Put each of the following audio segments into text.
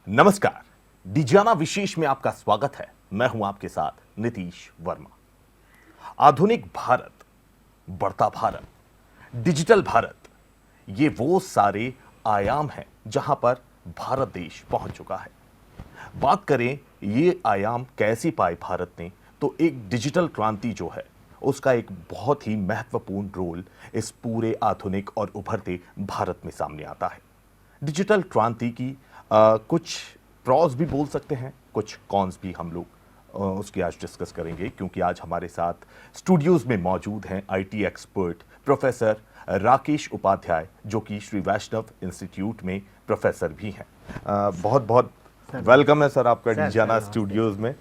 नमस्कार, डिजियाना विशेष में आपका स्वागत है। मैं हूं आपके साथ नीतीश वर्मा। आधुनिक भारत, बढ़ता भारत, डिजिटल भारत, ये वो सारे आयाम हैं जहां पर भारत देश पहुंच चुका है। बात करें ये आयाम कैसे पाए भारत ने, तो एक डिजिटल क्रांति जो है उसका एक बहुत ही महत्वपूर्ण रोल इस पूरे आधुनिक और उभरते भारत में सामने आता है। डिजिटल क्रांति की कुछ प्रॉस भी बोल सकते हैं, कुछ कॉन्स भी हम लोग उसकी आज डिस्कस करेंगे, क्योंकि आज हमारे साथ स्टूडियोज में मौजूद हैं IT expert professor Rakesh Upadhyay, जो कि श्री वैष्णव इंस्टीट्यूट में प्रोफेसर भी हैं। बहुत बहुत वेलकम है सर आपका डिजियाना स्टूडियोज में।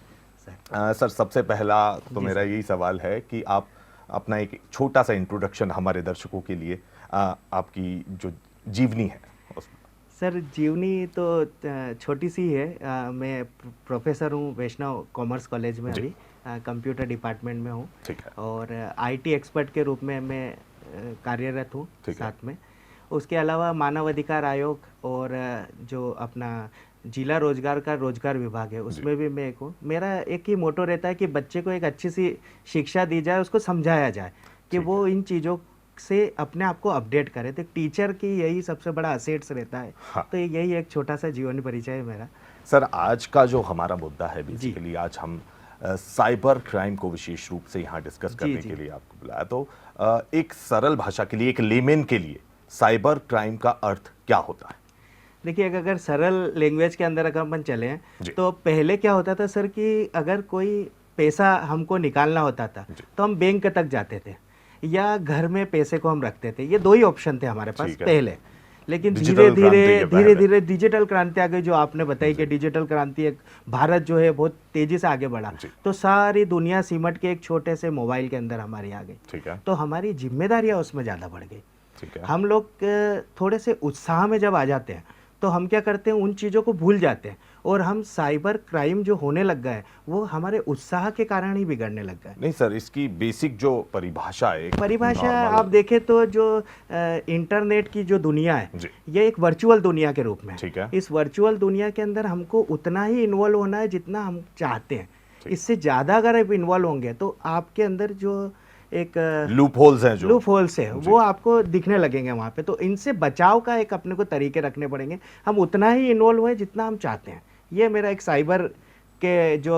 सर, सबसे पहला तो मेरा यही सवाल है कि आप अपना एक छोटा सा इंट्रोडक्शन हमारे दर्शकों के लिए, आपकी जो जीवनी है उसमें। सर, जीवनी तो छोटी सी है। मैं प्रोफेसर हूँ वैष्णव कॉमर्स कॉलेज में, अभी कंप्यूटर डिपार्टमेंट में हूँ, और आईटी एक्सपर्ट के रूप में मैं कार्यरत हूँ साथ में। उसके अलावा मानव अधिकार आयोग और जो अपना जिला रोजगार का रोजगार विभाग है उसमें भी मैं एक हूँ। मेरा एक ही मोटो रहता है कि बच्चे को एक अच्छी सी शिक्षा दी जाए, उसको समझाया जाए कि वो इन चीज़ों से अपने आप को अपडेट करे। तो टीचर की यही सबसे बड़ा असेट्स रहता है। तो यही एक छोटा सा जीवनी परिचय है मेरा। सर, आज का जो हमारा मुद्दा है, बेसिकली आज हम साइबर क्राइम को विशेष रूप से यहाँ डिस्कस करने के लिए आपको बुलाया। तो एक सरल भाषा के लिए, एक लेमेन के लिए साइबर क्राइम का अर्थ क्या होता है? देखिए, अगर सरल लैंग्वेज के अंदर अगर अपन चले तो पहले क्या होता था सर कि अगर कोई पैसा हमको निकालना होता था तो हम बैंक तक जाते थे या घर में पैसे को हम रखते थे। ये दो ही ऑप्शन थे हमारे पास पहले। लेकिन धीरे धीरे डिजिटल क्रांति आ गई, जो आपने बताई कि डिजिटल क्रांति एक भारत जो है बहुत तेजी से आगे बढ़ा, तो सारी दुनिया सिमट के एक छोटे से मोबाइल के अंदर हमारी आ गई। तो हमारी जिम्मेदारियां उसमें ज़्यादा बढ़ गई। हम लोग थोड़े से उत्साह में जब आ जाते हैं तो हम क्या करते हैं, उन चीज़ों को भूल जाते हैं, और हम साइबर क्राइम जो होने लग गए वो हमारे उत्साह के कारण ही बिगड़ने लग गए। नहीं सर, इसकी बेसिक जो परिभाषा है, आप देखें तो जो इंटरनेट की जो दुनिया है ये एक वर्चुअल दुनिया के रूप में है। इस वर्चुअल दुनिया के अंदर हमको उतना ही इन्वॉल्व होना है जितना हम चाहते हैं। इससे ज़्यादा अगर आप इन्वॉल्व होंगे तो आपके अंदर जो एक लूप होल्स है वो आपको दिखने लगेंगे वहाँ पे। तो इनसे बचाव का एक अपने को तरीके रखने पड़ेंगे। हम उतना ही इन्वॉल्व हुए जितना हम चाहते हैं। ये मेरा एक साइबर के जो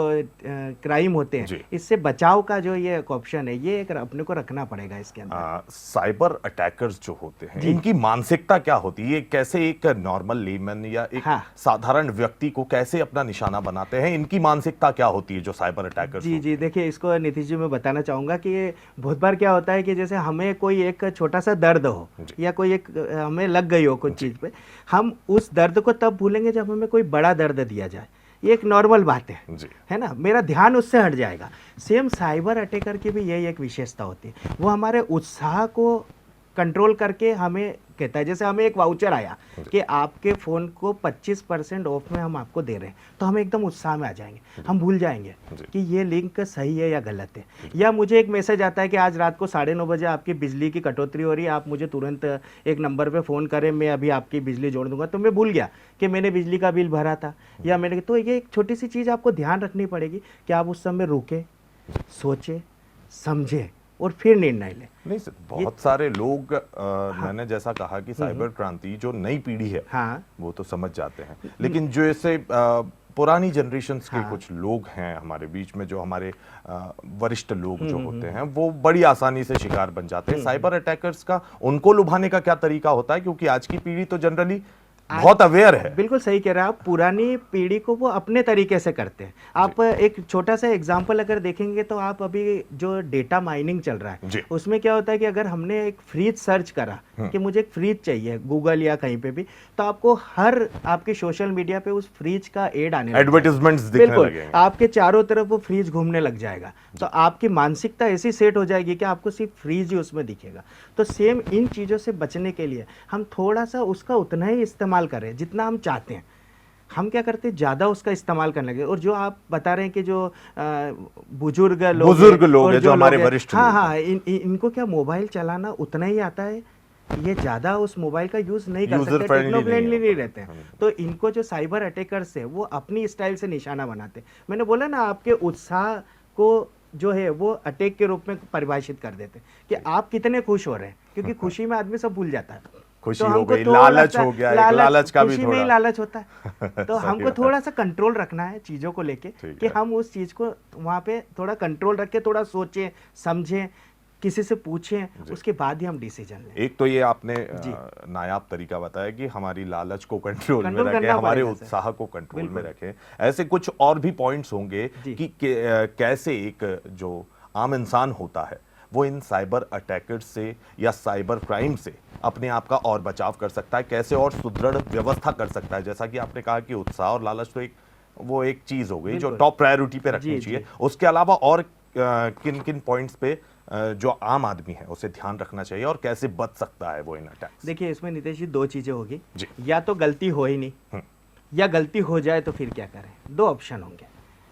क्राइम होते हैं इससे बचाव का जो ये एक ऑप्शन है, ये एक अपने को रखना पड़ेगा इसके अंदर। साइबर अटैकर्स जो होते हैं, इनकी मानसिकता क्या होती है? ये कैसे एक नॉर्मल लेमन या एक साधारण व्यक्ति को कैसे अपना निशाना बनाते हैं? इनकी मानसिकता क्या होती है जो साइबर अटैकर्स? जी, देखिए, इसको नीतीश जी मैं बताना चाहूँगा कि बहुत बार क्या होता है कि जैसे हमें कोई एक छोटा सा दर्द हो या कोई एक हमें लग गई हो कुछ चीज़ पे, हम उस दर्द को तब भूलेंगे जब हमें कोई बड़ा दर्द दिया जाए। ये एक नॉर्मल बात है ना, मेरा ध्यान उससे हट जाएगा। सेम साइबर अटैकर की भी यही एक विशेषता होती है, वो हमारे उत्साह को कंट्रोल करके हमें कहता है, जैसे हमें एक वाउचर आया कि आपके फ़ोन को 25% ऑफ में हम आपको दे रहे हैं, तो हम एकदम उत्साह में आ जाएंगे, हम भूल जाएंगे कि ये लिंक सही है या गलत है। या मुझे एक मैसेज आता है कि आज रात को 9:30 बजे आपकी बिजली की कटौती हो रही है, आप मुझे तुरंत एक नंबर पे फ़ोन करें, मैं अभी आपकी बिजली जोड़ दूंगा। तो मैं भूल गया कि मैंने बिजली का बिल भरा था या मैंने, तो ये एक छोटी सी चीज़ आपको ध्यान रखनी पड़ेगी कि आप उस समय रुके, सोचे, समझे और फिर निर्णय ले। नहीं सर, बहुत सारे लोग मैंने जैसा कहा कि साइबर क्रांति जो नई पीढ़ी है वो तो समझ जाते हैं, लेकिन जो ऐसे पुरानी जनरेशंस के कुछ लोग हैं हमारे बीच में, जो हमारे वरिष्ठ लोग जो होते हैं, वो बड़ी आसानी से शिकार बन जाते हैं साइबर अटैकर्स का। उनको लुभाने का क्या तरीका होता है? क्योंकि आज की पीढ़ी तो जनरली बहुत अवेयर है। बिल्कुल सही कह रहे हैं आप। पुरानी पीढ़ी को वो अपने तरीके से करते हैं। आप एक छोटा सा एग्जांपल अगर देखेंगे तो आप अभी जो डेटा माइनिंग चल रहा है उसमें क्या होता है कि अगर हमने एक फ्रिज सर्च करा कि मुझे एक फ्रिज चाहिए गूगल या कहीं पे भी, तो आपको हर आपके सोशल मीडिया पे उस फ्रिज का एड आने एडवर्टाइजमेंट्स दिखने लगेंगे, आपके चारों तरफ वो फ्रिज घूमने लग जाएगा। तो आपकी मानसिकता ऐसी सेट हो जाएगी कि आपको सिर्फ फ्रिज ही उसमें दिखेगा। तो सेम इन चीज़ों से बचने के लिए हम थोड़ा सा उसका उतना ही इस्तेमाल करें जितना हम चाहते हैं। हम क्या करते हैं, ज़्यादा उसका इस्तेमाल करने लगे। और जो आप बता रहे हैं कि जो बुजुर्ग लोग हैं, जो हमारे वरिष्ठ, हाँ, इनको क्या मोबाइल चलाना उतना ही आता है ये ज़्यादा उस मोबाइल का यूज़ नहीं कर User सकते, friendly टेक्नो नहीं फ्रेंडली है। नहीं रहते हैं। तो इनको जो साइबर अटैकर्स है वो अपनी स्टाइल से निशाना बनाते हैं। मैंने बोला ना, आपके उत्साह को जो है वो अटैक के रूप में परिभाषित कर देते हैं कि आप कितने खुश हो रहे हैं, क्योंकि खुशी में आदमी सब भूल जाता है। खुशी तो हो हमको गई, तो लालच लगता है, हो गया, एक लालच का भी खुशी में ही थोड़ा। लालच होता है। तो सही हमको बात। थोड़ा सा कंट्रोल रखना है चीज़ों को लेके, ठीक कि है। हम उस चीज़ को वहाँ पे थोड़ा कंट्रोल रख के थोड़ा सोचें, समझें, किसी से पूछें, उसके बाद ही हम डिसीजन लें। एक तो ये आपने जी। नायाब तरीका बताया कि हमारी लालच को कंट्रोल में कंट्रोल रखें, करना हमारे पड़ेगा सर। उत्साह को कंट्रोल में बिल्कुल। रखें। ऐसे कुछ और भी पॉइंट्स होंगे जी। कि कैसे एक जो आम इंसान होता है वो इन साइबर अटैकर्स से या साइबर क्राइम से अपने आप का और बचाव कर सकता है, कैसे और सुदृढ़ व्यवस्था कर सकता है। जैसा कि आपने कहा कि उत्साह और लालच तो एक चीज हो गई जो बिल्कुल। टॉप प्रायोरिटी पे रखनी जी, चाहिए। जी। उसके अलावा और किन किन पॉइंट्स पे जो आम आदमी है उसे ध्यान रखना चाहिए और कैसे बच सकता है वो इन अटैक्स? देखिए, इसमें नितेश जी 2 चीज़ें होगी। जी। या तो गलती हो ही नहीं, या गलती हो जाए तो फिर क्या करें। 2 ऑप्शन होंगे।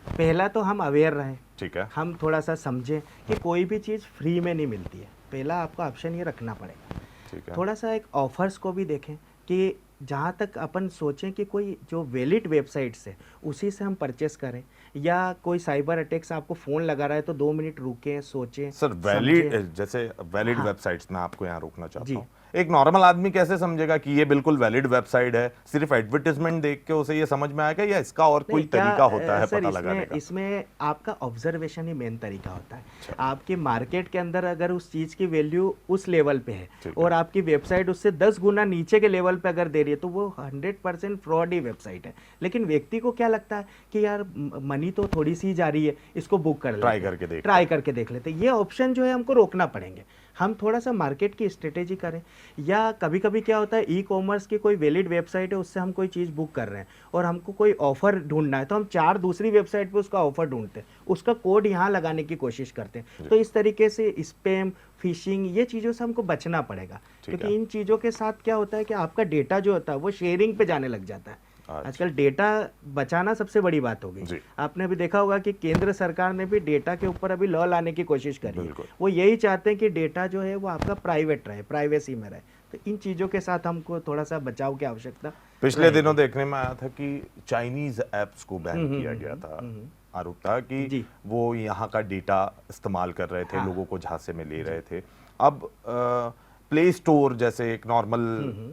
पहला तो हम अवेयर रहें, ठीक है। हम थोड़ा सा समझें कि कोई भी चीज़ फ्री में नहीं मिलती है। पहला आपको ऑप्शन ये रखना पड़ेगा। ठीक है। थोड़ा सा एक ऑफर्स को भी देखें कि जहाँ तक अपन सोचें कि कोई जो वैलिड वेबसाइट्स है उसी से हम परचेस करें, या कोई साइबर अटैक से आपको फ़ोन लगा रहा है तो 2 मिनट रुकें, सोचें, सर वैलिड, समझें। जैसे वैलिड हाँ। वेबसाइट्स में आपको यहाँ रोकना चाहता जी। हूँ। एक नॉर्मल आदमी कैसे समझेगा कि ये बिल्कुल वैलिड वेबसाइट है? सिर्फ एडवर्टाइजमेंट देख के उसे ये समझ में आएगा या इसका और कोई नहीं, क्या, तरीका होता है सर, पता लगाने का? इसमें आपका ऑब्जर्वेशन ही मेन तरीका होता है। आपके मार्केट के अंदर अगर उस चीज़ की वैल्यू उस लेवल पे है ठीक है। और आपकी वेबसाइट उससे 10 गुना नीचे के लेवल पे अगर दे रही है तो वो 100% फ्रॉड ही वेबसाइट है। लेकिन व्यक्ति को क्या लगता है कि यार मनी तो थोड़ी सी जा रही है, इसको बुक कर लेते ट्राई हैं, करके देख ट्राई करके देख लेते हैं। ये ऑप्शन जो है हमको रोकना पड़ेंगे। हम थोड़ा सा मार्केट की स्ट्रेटेजी करें, या कभी कभी क्या होता है, ई कॉमर्स की कोई वैलिड वेबसाइट है उससे हम कोई चीज़ बुक कर रहे हैं और हमको कोई ऑफर ढूंढना है तो हम 4 दूसरी वेबसाइट पे उसका ऑफर ढूंढते हैं, उसका कोड यहाँ लगाने की कोशिश करते हैं। तो इस तरीके से स्पैम, फिशिंग, ये चीज़ों से हमको बचना पड़ेगा, क्योंकि इन चीज़ों के साथ क्या होता है कि आपका डेटा जो होता है वो शेयरिंग पे जाने लग जाता है। आजकल डेटा बचाना सबसे बड़ी बात हो गई। आपने भी देखा होगा कि केंद्र सरकार ने भी डेटा के ऊपर अभी लॉ लाने की कोशिश करी है। वो यही चाहते हैं कि डेटा जो है वो आपका प्राइवेट रहे, प्राइवेसी में रहे। तो इन चीज़ों के साथ हमको थोड़ा सा बचाव की आवश्यकता। पिछले दिनों देखने में आया था कि चाइनीज ऐप्स को बैन किया गया था। आरोप था कि वो यहाँ का डेटा इस्तेमाल कर रहे थे, लोगों को झांसे में ले रहे थे। अब प्ले स्टोर जैसे एक नॉर्मल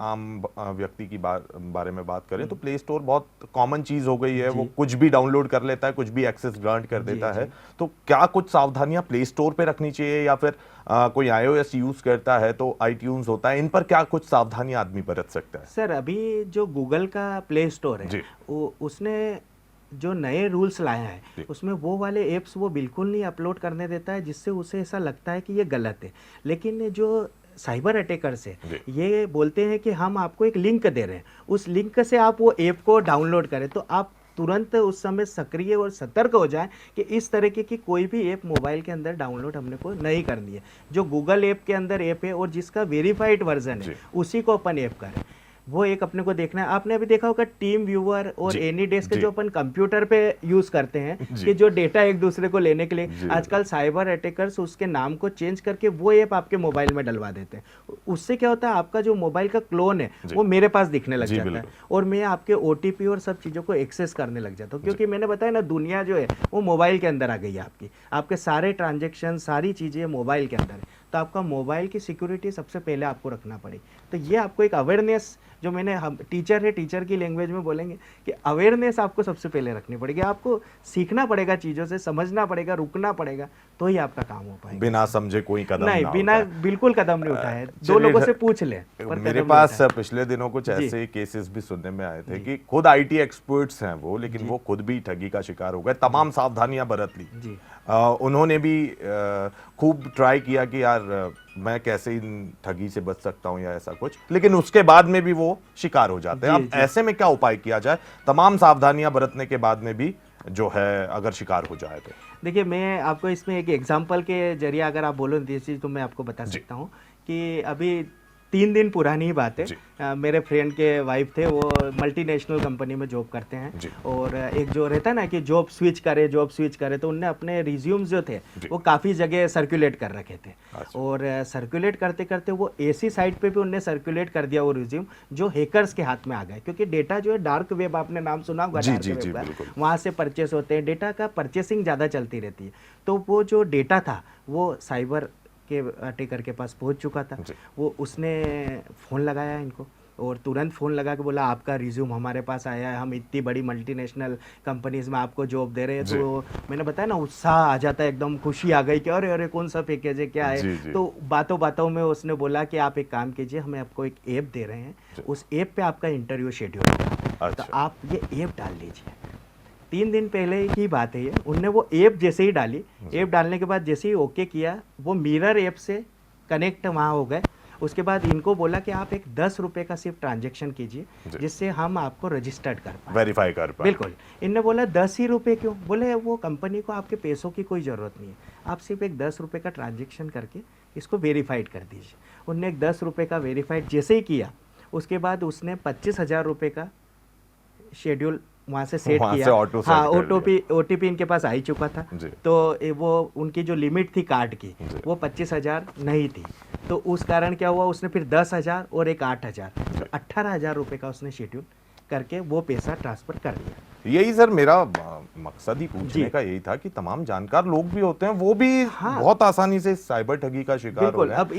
आम व्यक्ति की बारे में बात करें तो प्ले स्टोर बहुत कॉमन चीज हो गई है। वो कुछ भी डाउनलोड कर लेता है, कुछ भी एक्सेस ग्रांट कर देता है। तो क्या कुछ सावधानियां प्ले स्टोर पे रखनी चाहिए, या फिर कोई iOS यूज करता है तो iTunes होता है, इन पर क्या कुछ सावधानियां आदमी बरत सकता है? सर, अभी जो गूगल का प्ले स्टोर है उसने जो नए रूल्स लाए हैं उसमें वो वाले एप्स वो बिल्कुल नहीं अपलोड करने देता है जिससे उसे ऐसा लगता है कि ये गलत है। लेकिन जो साइबर अटैकर्स है ये बोलते हैं कि हम आपको एक लिंक दे रहे हैं, उस लिंक से आप वो ऐप को डाउनलोड करें, तो आप तुरंत उस समय सक्रिय और सतर्क हो जाएं कि इस तरीके की कोई भी ऐप मोबाइल के अंदर डाउनलोड हमने को नहीं करनी है। जो गूगल ऐप के अंदर ऐप है और जिसका वेरीफाइड वर्जन है उसी को अपन ऐप करें, वो एक अपने को देखना है। आपने अभी देखा होगा टीम व्यूअर और एनी डेस्क जो अपन कंप्यूटर पे यूज करते हैं कि जो डेटा एक दूसरे को लेने के लिए, आजकल साइबर अटैकर्स उसके नाम को चेंज करके वो ऐप आपके मोबाइल में डलवा देते हैं। उससे क्या होता है, आपका जो मोबाइल का क्लोन है वो मेरे पास दिखने लग जाता है और मैं आपके OTP और सब चीज़ों को एक्सेस करने लग जाता हूँ, क्योंकि मैंने बताया ना, दुनिया जो है वो मोबाइल के अंदर आ गई है आपकी। आपके सारे ट्रांजेक्शन, सारी चीज़ें मोबाइल के अंदर है, तो आपका मोबाइल की सिक्योरिटी सबसे पहले आपको रखना पड़ेगी। तो ये आपको एक अवेयरनेस, जो मैंने, हम टीचर है, टीचर की लैंग्वेज में बोलेंगे कि अवेयरनेस आपको सबसे पहले रखनी पड़ेगी। आपको सीखना पड़ेगा, चीज़ों से समझना पड़ेगा, रुकना पड़ेगा, तो ही आपका काम हो पाएगा। बिना समझे कोई कदम नहीं, ना बिना बिल्कुल कदम नहीं उठाए, 2 लोगों से पूछ ले। मेरे पास पिछले दिनों कुछ ऐसे केसेस भी सुनने में आए थे कि खुद IT एक्सपर्ट्स हैं वो, लेकिन वो खुद भी ठगी का शिकार हो गए। तमाम सावधानियां बरत ली। उन्होंने भी खूब ट्राई किया कि यार मैं कैसे इन ठगी से बच सकता हूं या ऐसा कुछ, लेकिन उसके बाद में भी वो शिकार हो जाते हैं। अब ऐसे में क्या उपाय किया जाए, तमाम सावधानियां बरतने के बाद में भी जो है अगर शिकार हो जाए तो? देखिए, मैं आपको इसमें एक एग्जांपल के जरिए अगर आप बोलो तो मैं आपको बता सकता हूं कि अभी 3 दिन पुरानी ही बात जी। है। मेरे फ्रेंड के वाइफ थे, वो मल्टीनेशनल कंपनी में जॉब करते हैं। जी। और एक जो रहता है ना कि जॉब स्विच करे, तो उनने अपने रिज्यूम्स जो थे जी। वो काफ़ी जगह सर्कुलेट कर रखे थे। अच्छा। और सर्कुलेट करते करते वो ऐसी साइट पे भी उनने सर्कुलेट कर दिया वो रिज्यूम जो हैकर्स के हाथ में आ गए, क्योंकि डेटा जो है डार्क वेब, आपने नाम सुना होगा जी, डार्क जी, वेब जी, का, बिल्कुल। वहाँ से परचेस होते हैं, डेटा का परचेसिंग ज़्यादा चलती रहती है। तो वो जो डेटा था वो साइबर के अटैकर के पास पहुंच चुका था। जी। वो उसने फ़ोन लगाया इनको और तुरंत फ़ोन लगा के बोला आपका रिज्यूम हमारे पास आया है, हम इतनी बड़ी मल्टीनेशनल कंपनीज में आपको जॉब दे रहे हैं। जी। तो मैंने बताया ना, उत्साह आ जाता है, एकदम खुशी आ गई कि अरे अरे कौन सा पैकेज है, क्या जी, है। जी। तो बातों बातों में उसने बोला कि आप एक काम कीजिए, हमें आपको एक ऐप दे रहे हैं, जी। उस ऐप पे आपका इंटरव्यू शेड्यूल है, तो अच्छा। आप ये ऐप डाल लीजिए। 3 दिन पहले की बात है ये, उनने वो ऐप जैसे ही डाली, ऐप डालने के बाद जैसे ही ओके किया, वो मिरर ऐप से कनेक्ट वहाँ हो गए। उसके बाद इनको बोला कि आप एक 10 रुपये का सिर्फ ट्रांजेक्शन कीजिए, जी। जिससे हम आपको रजिस्टर्ड कर पाए। वेरीफाई कर पाए। बिल्कुल। इनने बोला 10 ही रुपये क्यों? बोले वो कंपनी को आपके पैसों की कोई ज़रूरत नहीं है, आप सिर्फ एक 10 रुपये का ट्रांजेक्शन करके इसको वेरीफाइड कर दीजिए। उनने एक 10 रुपये का वेरीफाइड जैसे ही किया, उसके बाद उसने 25,000 रुपये का शेड्यूल वहाँ से सेट वहाँ किया। से ऑटो सेट हाँ, कर ओटीपी इनके पास आ ही चुका था। जी। तो वो उनकी जो लिमिट थी कार्ड की, जी। वो 25,000 नहीं थी। तो उस कारण क्या हुआ, उसने फिर 10,000 और एक 8,000, तो 18,000 रुपये का उसने शेड्यूल करके वो पैसा ट्रांसफ़र कर दिया। यही सर मेरा मकसद ही पूछने जी। का यही था कि तमाम जानकार लोग भी होते हैं, वो भी हाँ। बहुत आसानी से साइबर ठगी का शिकार हो बिल्कुल। रहे हैं। अब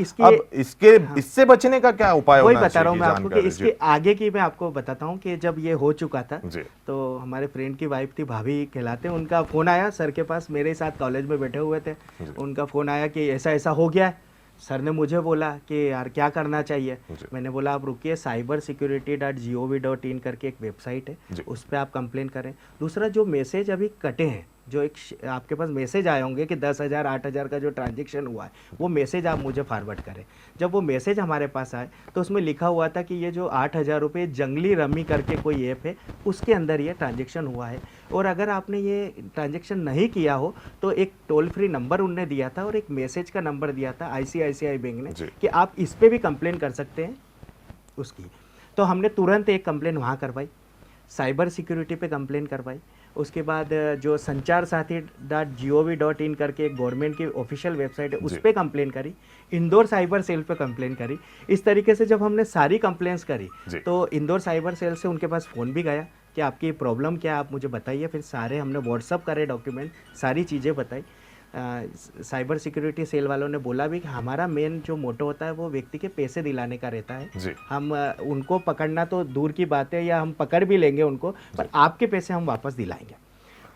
इससे बचने का क्या उपाय वही होना बता रहा हूँ चाहिए मैं आपको कि जानकारी? इसके आगे की मैं आपको बताता हूँ कि जब ये हो चुका था, जी। तो हमारे फ्रेंड की वाइफ थी, भाभी कहलाते हैं, उनका फ़ोन आया सर के पास, मेरे साथ कॉलेज में बैठे हुए थे। उनका फ़ोन आया कि ऐसा ऐसा हो गया है। सर ने मुझे बोला कि यार क्या करना चाहिए। जी। मैंने बोला आप रुकिए, cybersecurity.gov.in करके एक वेबसाइट जी। है, उस पर आप कंप्लेन करें। दूसरा, जो मैसेज अभी कटे हैं, जो आपके पास मैसेज आए होंगे कि 10,000 8,000 का जो ट्रांजेक्शन हुआ है, वो मैसेज आप मुझे फॉरवर्ड करें। जब वो मैसेज हमारे पास आए तो उसमें लिखा हुआ था कि ये जो 8,000 रुपये जंगली रमी करके कोई ऐप है, उसके अंदर ये ट्रांजेक्शन हुआ है, और अगर आपने ये ट्रांजेक्शन नहीं किया हो तो एक टोल फ्री नंबर उनने दिया था और एक मैसेज का नंबर दिया था ICICI बैंक ने जी। कि आप इस पर भी कंप्लेन कर सकते हैं उसकी। तो हमने तुरंत एक कंप्लेन वहाँ करवाई, साइबर सिक्योरिटी पे कंप्लेन करवाई। उसके बाद जो sanchar-sathi.gov.in करके एक गवर्नमेंट की ऑफिशियल वेबसाइट है, उस जी। पर कंप्लेन करी, इंदौर साइबर सेल पे कंप्लेन करी। इस तरीके से जब हमने सारी कंप्लेंट्स करी, जी। तो इंदौर साइबर सेल से उनके पास फ़ोन भी गया कि आपकी प्रॉब्लम क्या है, आप मुझे बताइए। फिर सारे हमने व्हाट्सअप करे डॉक्यूमेंट, सारी चीज़ें बताई। साइबर सिक्योरिटी सेल वालों ने बोला भी कि हमारा मेन जो मोटो होता है वो व्यक्ति के पैसे दिलाने का रहता है। जी। हम उनको पकड़ना तो दूर की बात है, या हम पकड़ भी लेंगे उनको, पर आपके पैसे हम वापस दिलाएंगे।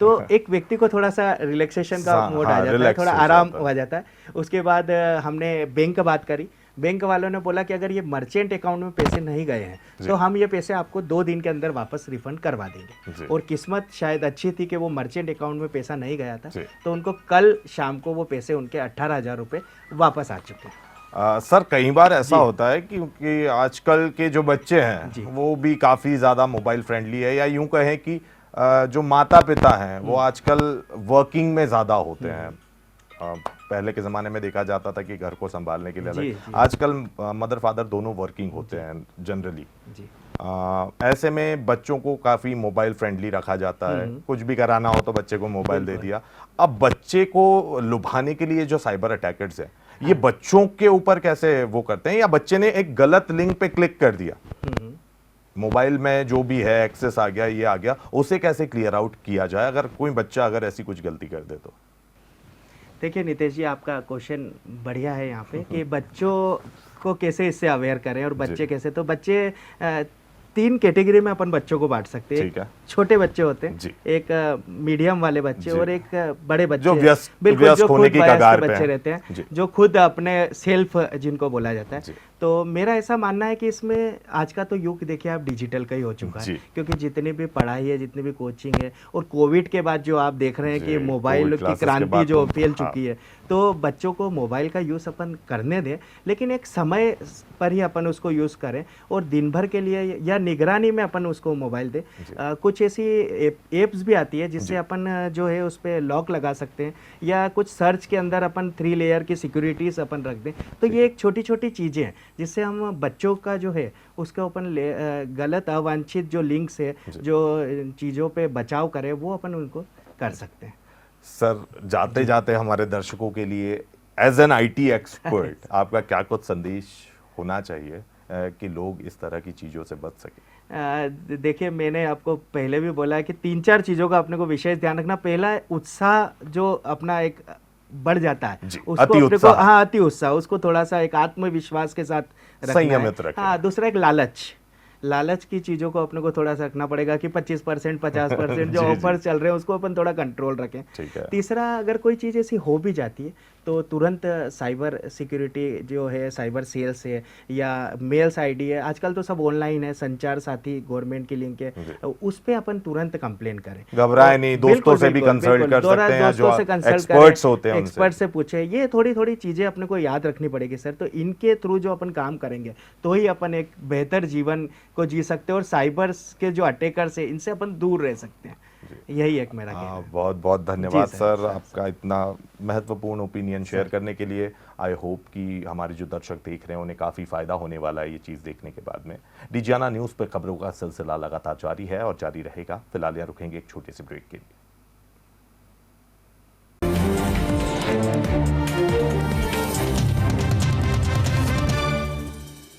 तो एक व्यक्ति को थोड़ा सा रिलैक्सेशन का हाँ, मोड हाँ, आ जाता है, रिलैक्स थोड़ा हो आराम जाता है। हो जाता है। उसके बाद हमने बैंक का बात करी। बैंक वालों ने बोला कि अगर ये मर्चेंट अकाउंट में पैसे नहीं गए हैं तो हम ये पैसे आपको 2 दिन के अंदर वापस रिफंड करवा जी। देंगे। और किस्मत शायद अच्छी थी कि वो मर्चेंट अकाउंट में पैसा नहीं गया था, जी। तो उनको कल शाम को वो पैसे उनके 18,000 रुपये वापस आ चुके हैं। सर कई बार ऐसा जी। होता है क्योंकि आजकल के जो बच्चे जी। हैं वो भी काफ़ी ज़्यादा मोबाइल फ्रेंडली है, या यूं कहें कि जो माता पिता हैं वो आजकल वर्किंग में ज़्यादा होते हैं। पहले के ज़माने में देखा जाता था कि घर को संभालने के लिए जी, अलग, जी। आजकल मदर फादर दोनों वर्किंग होते हैं जनरली। जी। ऐसे में बच्चों को काफ़ी मोबाइल फ्रेंडली रखा जाता है, कुछ भी कराना हो तो बच्चे को मोबाइल दे दिया। अब बच्चे को लुभाने के लिए जो साइबर अटैकर्स हैं, ये बच्चों के ऊपर कैसे वो करते हैं, या बच्चे ने एक गलत लिंक पे क्लिक कर दिया, मोबाइल में जो भी है एक्सेस आ गया, ये आ गया, उसे कैसे क्लियर आउट किया जाए अगर कोई बच्चा अगर ऐसी कुछ गलती कर दे तो? देखिए नितेश जी, आपका क्वेश्चन बढ़िया है यहाँ पे कि बच्चों को कैसे इससे अवेयर करें, और बच्चे कैसे। तो बच्चे 3 कैटेगरी में अपन बच्चों को बांट सकते हैं। ठीक है। छोटे बच्चे होते हैं, जी। एक मीडियम वाले बच्चे, जी। और एक बड़े बच्चे, जो व्यस्त बिल्कुल, जो होने खुद की वयस्क कगार पे बच्चे हैं। रहते जी। हैं, जो खुद अपने सेल्फ जिनको बोला जाता जी। है। तो मेरा ऐसा मानना है कि इसमें आज का तो युग देखिए आप डिजिटल का ही हो चुका जी। है, क्योंकि जितनी भी पढ़ाई है, जितनी भी कोचिंग है, और कोविड के बाद जो आप देख रहे हैं जी, कि मोबाइल कोविड की क्लासेस के क्रांति बाद जो तो- फैल हाँ। चुकी है, तो बच्चों को मोबाइल का यूज़ अपन करने दें, लेकिन एक समय पर ही अपन उसको यूज़ करें, और दिन भर के लिए या निगरानी में अपन उसको मोबाइल दे। कुछ ऐसी एप्स भी आती है जिससे अपन जो है उस पर लॉक लगा सकते हैं, या कुछ सर्च के अंदर अपन 3 लेयर की सिक्योरिटीज अपन रख दें। तो ये एक छोटी छोटी चीज़ें हैं जिससे हम बच्चों का जो है उसका अपन गलत अवांछित जो लिंक्स है, जो चीज़ों पे बचाव करे, वो अपन उनको कर सकते हैं। सर, जाते जाते हमारे दर्शकों के लिए एज एन आईटी एक्सपर्ट आपका क्या कुछ संदेश होना चाहिए कि लोग इस तरह की चीज़ों से बच सके? देखिए, मैंने आपको पहले भी बोला है कि 3-4 चीज़ों का अपने को विशेष ध्यान रखना। पहला, उत्साह जो अपना एक बढ़ जाता है उसको अपने को, हाँ, अति उत्साह, उसको थोड़ा सा एक आत्मविश्वास के साथ संयमित रखें। हाँ, दूसरा एक लालच की चीज़ों को अपने को थोड़ा सा रखना पड़ेगा कि 25% 50% जो ऑफर चल रहे हैं उसको अपन थोड़ा कंट्रोल रखें। तीसरा, अगर कोई चीज़ ऐसी हो भी जाती है तो तुरंत साइबर सिक्योरिटी जो है, साइबर सेल्स है या मेल्स आईडी है, आजकल तो सब ऑनलाइन है, संचार साथी गवर्नमेंट की लिंक है, उस पे अपन तुरंत कंप्लेन करें। घबराए नहीं, दोस्तों से भी कंसल्ट कर सकते हैं, जो एक्सपर्ट्स होते हैं, एक्सपर्ट से पूछे। ये थोड़ी थोड़ी चीज़ें अपने को याद रखनी पड़ेगी सर। तो इनके थ्रू जो अपन काम करेंगे तो ही अपन एक बेहतर जीवन को जी सकते हैं, और साइबर के जो अटैकर्स है इनसे अपन दूर रह सकते हैं। यही एक मेरा कहना है। बहुत बहुत धन्यवाद सर, आपका इतना महत्वपूर्ण ओपिनियन शेयर करने के लिए। आई होप कि हमारे जो दर्शक देख रहे हैं उन्हें काफ़ी फायदा होने वाला है ये चीज़ देखने के बाद में। डिजियाना न्यूज़ पर खबरों का सिलसिला लगातार जारी है और जारी रहेगा। फिलहाल यहाँ रुकेंगे एक छोटे से ब्रेक के लिए।